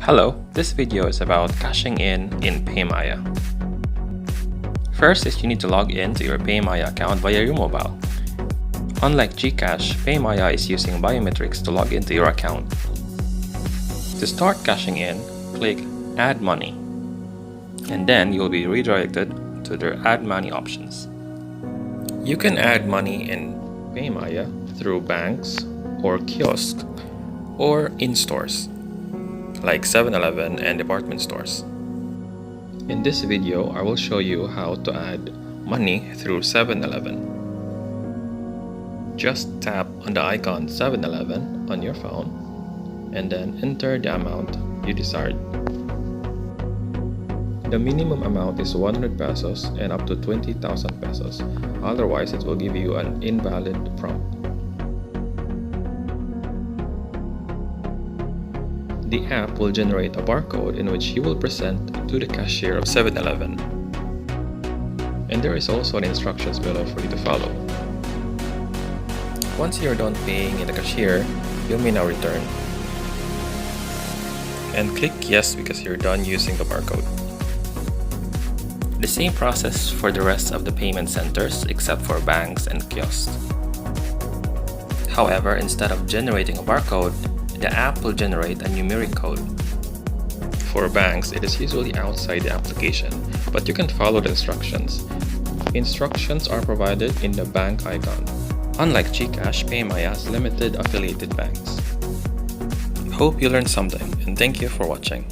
Hello, this video is about cashing in Paymaya. First is you need to log in to your Paymaya account via your mobile. Unlike GCash, Paymaya is using biometrics to log into your account. To start cashing in, click Add Money, and then you'll be redirected to their Add Money options. You can add money in Paymaya through banks or kiosks or in stores like 7-Eleven and department stores. In this video, I will show you how to add money through 7-Eleven. Just tap on the icon 7-Eleven on your phone and then enter the amount you desired. The minimum amount is 100 pesos and up to 20,000 pesos. Otherwise, it will give you an invalid prompt. The app will generate a barcode in which you will present to the cashier of 7-Eleven. And there is also an instructions below for you to follow. Once you're done paying in the cashier, you may now return. And click yes because you're done using the barcode. The same process for the rest of the payment centers except for banks and kiosks. However, instead of generating a barcode, the app will generate a numeric code. For banks, it is usually outside the application, but you can follow the instructions. Instructions are provided in the bank icon. Unlike GCash, Paymaya has limited affiliated banks. Hope you learned something, and thank you for watching.